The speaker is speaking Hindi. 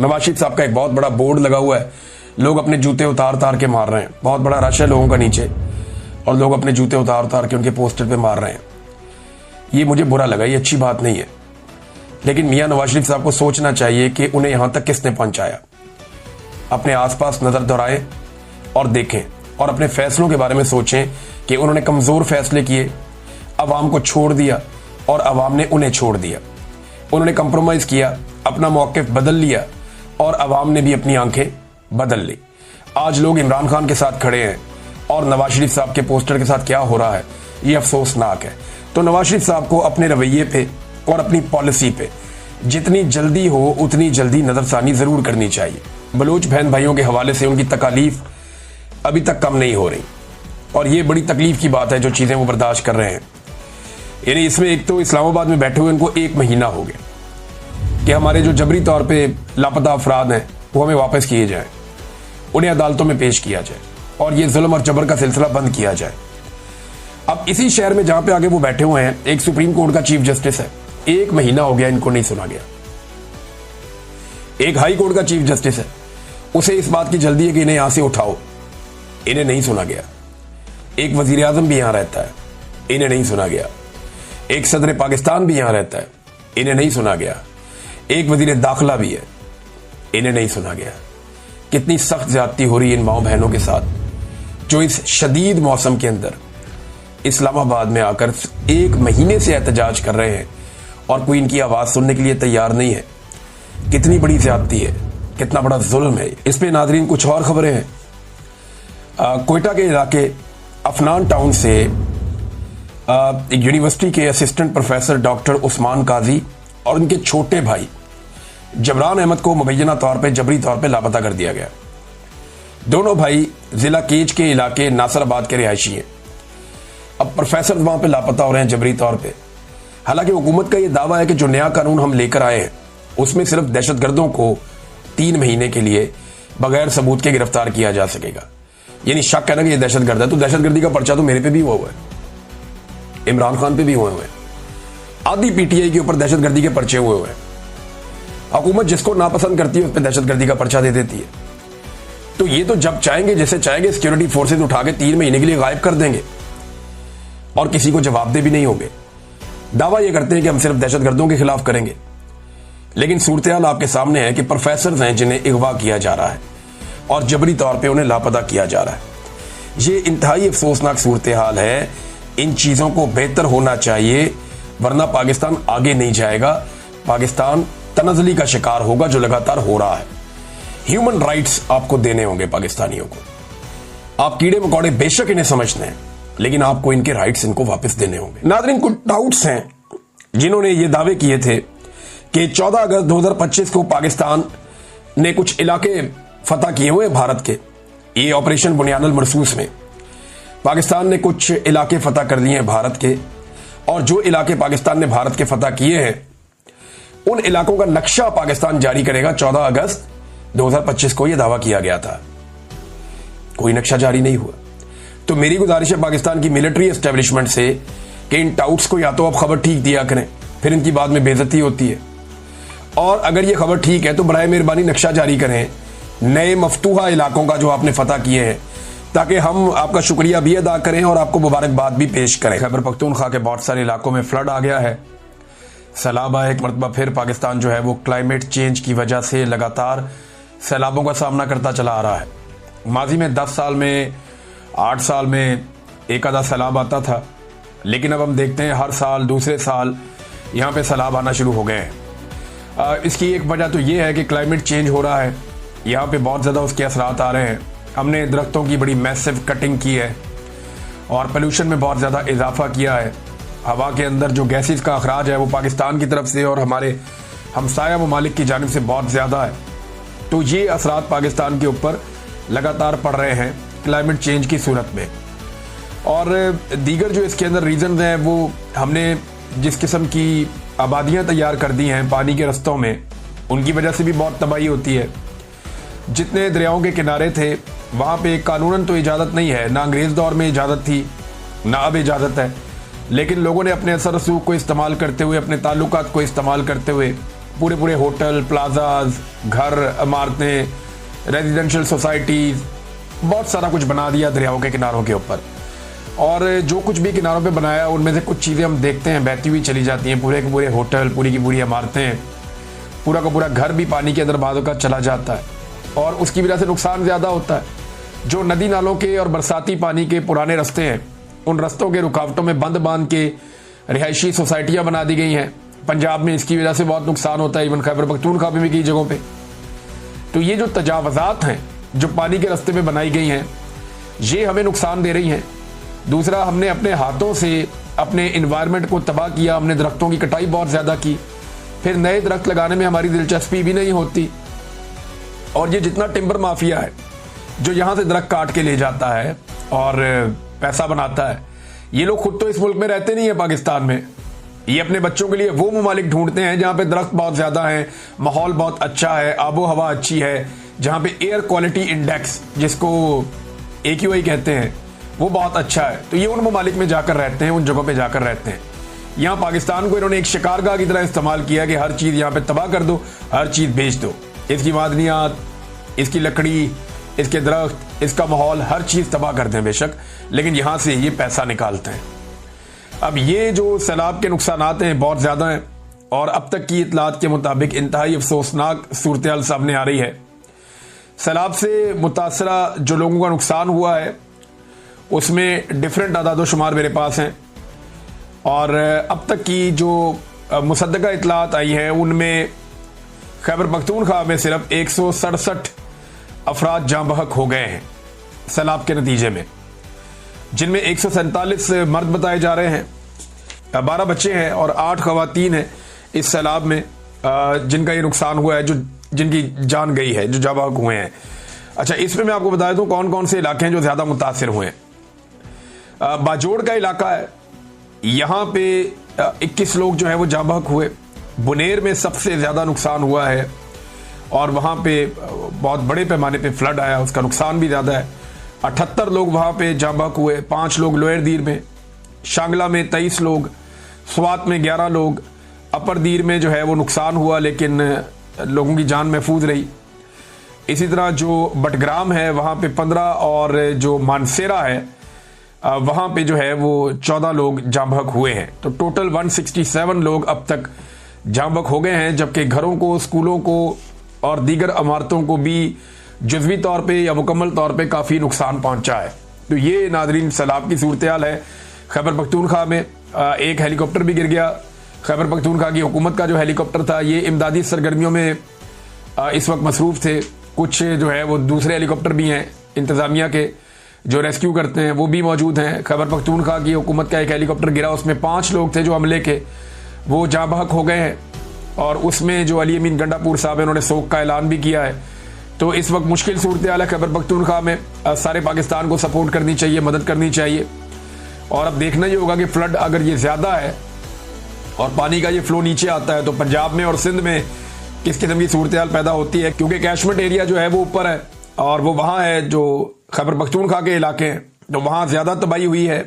नवाज शरीफ साहब का एक बहुत बड़ा बोर्ड लगा हुआ है, लोग अपने जूते उतार उतार के मार रहे हैं, बहुत बड़ा रश है लोगों का नीचे और लोग अपने जूते उतार उतार के उनके पोस्टर पे मार रहे हैं। ये मुझे बुरा लगा, ये अच्छी बात नहीं है। लेकिन मियां नवाज शरीफ साहब को सोचना चाहिए कि उन्हें यहां तक किसने पहुंचाया। अपने आसपास नजर दौड़ाएं और देखें और अपने फैसलों के बारे में सोचें कि उन्होंने कमजोर फैसले किए, अवाम को छोड़ दिया और अवाम ने उन्हें छोड़ दिया। उन्होंने कंप्रोमाइज किया, अपना मौक़िफ़ बदल लिया और अवाम ने भी अपनी आंखें बदल ली। आज लोग इमरान खान के साथ खड़े हैं और नवाज शरीफ साहब के पोस्टर के साथ क्या हो रहा है ये अफसोसनाक है। तो नवाज शरीफ साहब को अपने रवैये पे और अपनी पॉलिसी पे जितनी जल्दी हो उतनी जल्दी नजरसानी जरूर करनी चाहिए। बलूच बहन भाइयों के हवाले से उनकी तकालीफ अभी तक कम नहीं हो रही और ये बड़ी तकलीफ की बात है जो चीजें वो बर्दाश्त कर रहे हैं। यानी इसमें एक तो इस्लामाबाद में बैठे हुए उनको 1 महीना हो गया कि हमारे जो जबरी तौर पे लापता अफराद हैं वो हमें वापस किए जाएं, उन्हें अदालतों में पेश किया जाए और ये जुल्म और जबर का सिलसिला बंद किया जाए। अब इसी शहर में जहां पे आगे वो बैठे हुए हैं एक सुप्रीम कोर्ट का चीफ जस्टिस है, 1 महीना हो गया इनको नहीं सुना गया। एक हाई कोर्ट का चीफ जस्टिस है, उसे इस बात की जल्दी है कि इन्हें यहां से उठाओ, इन्हें नहीं सुना गया। एक वजीर आजम भी यहां रहता है, इन्हें नहीं सुना गया। एक सदर पाकिस्तान भी यहां रहता है, इन्हें नहीं सुना गया। एक वजीर दाखिला भी है, इन्हें नहीं सुना गया। कितनी सख्त ज्यादती हो रही है इन माओ बहनों के साथ जो इस शदीद मौसम के अंदर इस्लामाबाद में आकर 1 महीने से एहतजाज कर रहे हैं और कोई इनकी आवाज सुनने के लिए तैयार नहीं है। कितनी बड़ी ज्यादती है, कितना बड़ा जुल्म है। इस पे नाजरीन कुछ और खबरें हैं। कोयटा के इलाके अफनान टाउन से एक यूनिवर्सिटी के असिस्टेंट प्रोफेसर डॉक्टर उस्मान काजी और उनके छोटे भाई जबरान अहमद को मुबैना तौर पे जबरी तौर पे लापता कर दिया गया। दोनों भाई जिला केज के इलाके नासराबाद के रिहायशी हैं। अब प्रोफेसर वहां पे लापता हो रहे हैं जबरी तौर पे। हालांकि हुकूमत का यह दावा है कि जो नया कानून हम लेकर आए हैं उसमें सिर्फ दहशतगर्दों को 3 महीने के लिए बगैर सबूत के गिरफ्तार किया जा सकेगा। यानी शक है ना कि ये दहशतगर्द है, तो दहशतगर्दी का पर्चा तो मेरे पे भी हुआ हुआ है, इमरान खान पे भी हुए हुए हैं, आधी पीटीआई के ऊपर दहशतगर्दी के पर्चे हुए हुए हैं। हुकूमत जिसको नापसंद करती है उस पर दहशतगर्दी का पर्चा दे देती है। तो ये तो जब चाहेंगे जैसे चाहेंगे सिक्योरिटी फोर्सेज उठा के 3 महीने के लिए गायब कर देंगे और किसी को जवाबदेह भी नहीं होंगे। दावा ये करते हैं कि हम सिर्फ दहशतगर्दों के खिलाफ करेंगे, लेकिन सूरत-ए-हाल आपके सामने है कि प्रोफेसर हैं जिन्हें अगवा किया जा रहा है और जबरी तौर पे उन्हें लापता किया जा रहा है। ये इंतहाई अफसोसनाक सूरत-ए-हाल है। इन चीजों को बेहतर होना चाहिए, वरना पाकिस्तान आगे नहीं जाएगा। पाकिस्तान तनज़ली का शिकार होगा जो लगातार हो रहा है। ह्यूमन राइट्स आपको देने होंगे पाकिस्तानियों को। आप कीड़े मकोड़े बेशक इन्हें समझते हैं, लेकिन आपको इनके राइट्स इनको वापस देने होंगे। नाज़रीन, कुछ डाउट्स हैं जिन्होंने ये दावे किए थे कि 14 अगस्त 2025 को पाकिस्तान ने कुछ इलाके फतह किए हुए भारत के। ये ऑपरेशन बुनियानुल मरसूस में पाकिस्तान ने कुछ इलाके फतह कर लिए हैं भारत के, और जो इलाके पाकिस्तान ने भारत के फतह किए हैं उन इलाकों का नक्शा पाकिस्तान जारी करेगा। 14 अगस्त 2025 को यह दावा किया गया था, कोई नक्शा जारी नहीं हुआ। तो मेरी गुजारिश है पाकिस्तान की मिलिट्री एस्टेब्लिशमेंट से कि इन टाउट्स को या तो आप खबर ठीक दिया करें, फिर इनकी बाद में बेइज्जती होती है, और अगर ये खबर ठीक है तो बराए मेहरबानी नक्शा जारी करें नए मफतूहा इलाकों का जो आपने फतह किए हैं, ताकि हम आपका शुक्रिया भी अदा करें और आपको मुबारकबाद भी पेश करें। खैबर पख्तूनख्वा के बहुत सारे इलाकों में फ्लड आ गया है, सैलाब आया। एक मरतबा फिर पाकिस्तान जो है वो क्लाइमेट चेंज की वजह से लगातार सैलाबों का सामना करता चला आ रहा है। माजी में 10 साल में 8 साल में एक आधा सैलाब आता था, लेकिन अब हम देखते हैं हर साल दूसरे साल यहाँ पे सैलाब आना शुरू हो गए हैं। इसकी एक वजह तो ये है कि क्लाइमेट चेंज हो रहा है, यहाँ पे बहुत ज़्यादा उसके असरात आ रहे हैं। हमने दरख्तों की बड़ी मैसिव कटिंग की है और पोल्यूशन में बहुत ज़्यादा इजाफा किया है। हवा के अंदर जो गैसेस का अखराज है वो पाकिस्तान की तरफ से और हमारे हमसाया ममालिक की जानिब से बहुत ज़्यादा है। तो ये असरात पाकिस्तान के ऊपर लगातार पड़ रहे हैं क्लाइमेट चेंज की सूरत में। और दीगर जो इसके अंदर रीज़न हैं वो हमने जिस किस्म की आबादियाँ तैयार कर दी हैं पानी के रस्तों में, उनकी वजह से भी बहुत तबाही होती है। जितने दरियाओं के किनारे थे वहाँ पे कानूनन तो इजाज़त नहीं है, ना अंग्रेज़ दौर में इजाज़त थी ना अब इजाज़त है, लेकिन लोगों ने अपने असर रसूख को इस्तेमाल करते हुए, अपने ताल्लुकात को इस्तेमाल करते हुए पूरे पूरे होटल, प्लाजाज, घर, इमारतें, रेजिडेंशियल सोसाइटीज, बहुत सारा कुछ बना दिया दरियाओं के किनारों के ऊपर। और जो कुछ भी किनारों पे बनाया उनमें से कुछ चीज़ें हम देखते हैं बहती हुई चली जाती हैं। पूरे के पूरे होटल, पूरी की पूरी इमारतें, पूरा का पूरा घर भी पानी के अंदर बादों का चला जाता है और उसकी वजह से नुकसान ज़्यादा होता है। जो नदी नालों के और बरसाती पानी के पुराने रास्ते हैं, उन रास्तों के रुकावटों में बंद बांध के रिहायशी सोसाइटियाँ बना दी गई हैं। पंजाब में इसकी वजह से बहुत नुकसान होता है, इवन खैबर पख्तूनख्वा में भी कई जगहों पर। तो ये जो तजावज़ात हैं जो पानी के रास्ते में बनाई गई हैं, ये हमें नुकसान दे रही हैं। दूसरा, हमने अपने हाथों से अपने इन्वायरमेंट को तबाह किया, हमने दरख्तों की कटाई बहुत ज़्यादा की, फिर नए दरख्त लगाने में हमारी दिलचस्पी भी नहीं होती। और ये जितना टिम्बर माफिया है जो यहाँ से दरख्त काट के ले जाता है और पैसा बनाता है, ये लोग खुद तो इस मुल्क में रहते नहीं है पाकिस्तान में। ये अपने बच्चों के लिए वो ममालिक ढूंढते हैं जहाँ पे दरख्त बहुत ज़्यादा है, माहौल बहुत अच्छा है, आबो हवा अच्छी है, जहाँ पे एयर क्वालिटी इंडेक्स जिसको AQI कहते हैं वो बहुत अच्छा है। तो ये उन ममालिक में जाकर रहते हैं, उन जगहों पे जाकर रहते हैं। यहाँ पाकिस्तान को इन्होंने एक शिकारगाह की तरह इस्तेमाल किया कि हर चीज़ यहाँ पे तबाह कर दो, हर चीज़ बेच दो। इसकी मादनियात, इसकी लकड़ी, इसके दरख्त, इसका माहौल, हर चीज़ तबाह कर दें बेशक, लेकिन यहाँ से ये पैसा निकालते हैं। अब ये जो सैलाब के नुकसानात हैं बहुत ज़्यादा हैं और अब तक की इतलात के मुताबिक इंतहाई अफसोसनाक सूरत हाल सामने आ रही है। सैलाब से मुतासरा जो लोगों का नुकसान हुआ है उसमें डिफरेंट आदाद शुमार मेरे पास हैं और अब तक की जो मुसद्दका इतलात आई हैं उनमें खैबर पख्तूनख्वा में सिर्फ 167 अफराद जाँ बहक हो गए हैं सैलाब के नतीजे में, जिनमें 147 मर्द बताए जा रहे हैं, 12 बच्चे हैं और 8 खवातीन हैं इस सैलाब में जिनका ये नुकसान हुआ है, जो जिनकी जान गई है, जो जाँ बहक हुए हैं। अच्छा, इसमें मैं आपको बता दूं कौन कौन से इलाके हैं जो ज़्यादा मुतासिर हुए हैं। बाजोड़ का इलाका है, यहाँ पे 21 लोग जो है वो जाँ बहक हुए। बुनेर में सबसे ज़्यादा नुकसान हुआ है और वहाँ पे बहुत बड़े पैमाने पे फ्लड आया, उसका नुकसान भी ज़्यादा है। 78 लोग वहाँ पे जाँ बहक हुए, 5 लोग लोअर दीर में, शांगला में 23 लोग, स्वात में 11 लोग, अपर दीर में जो है वो नुकसान हुआ लेकिन लोगों की जान महफूज रही। इसी तरह जो बटग्राम है वहाँ पे 15 और जो मानसेरा है वहाँ पे जो है वो 14 लोग जाँ बहक हुए हैं। तो टोटल 167 लोग अब तक जाँ बहक हो गए हैं, जबकि घरों को, स्कूलों को और दीगर इमारतों को भी जुज़वी तौर पे या मुकम्मल तौर पे काफ़ी नुकसान पहुँचा है। तो ये नादरीन सैलाब की सूरत हाल है। खैबर पख्तूनख्वा में एक हेलीकॉप्टर भी गिर गया। खैबर पख्तूनख्वा की हुकूमत का जो हेलीकॉप्टर था ये इमदादी सरगर्मियों में इस वक्त मसरूफ़ थे। कुछ जो है वो दूसरे हेलीकॉप्टर भी हैं इंतज़ामिया के जो रेस्क्यू करते हैं, वो भी मौजूद हैं। खैबर पख्तूनख्वा की हुकूमत का एक हेलीकॉप्टर गिरा, उसमें 5 लोग थे जो हमले के, वो जाँ बहक हो गए हैं और उसमें जो अली अमीन गंडापुर साहब हैं उन्होंने सोग का ऐलान भी किया है। तो इस वक्त मुश्किल सूरत हाल है खैबर पख्तूनख्वा में। सारे पाकिस्तान को सपोर्ट करनी चाहिए, मदद करनी चाहिए। और अब देखना ये होगा कि फ्लड अगर ये ज़्यादा है और पानी का ये फ्लो नीचे आता है तो पंजाब में और सिंध में किस किस्म की सूरत हाल पैदा होती है, क्योंकि कैशमेंट एरिया जो है वो ऊपर है और वो वहाँ है जो खैबर पख्तूनख्वा के इलाके हैं, तो वहाँ ज़्यादा तबाही हुई है।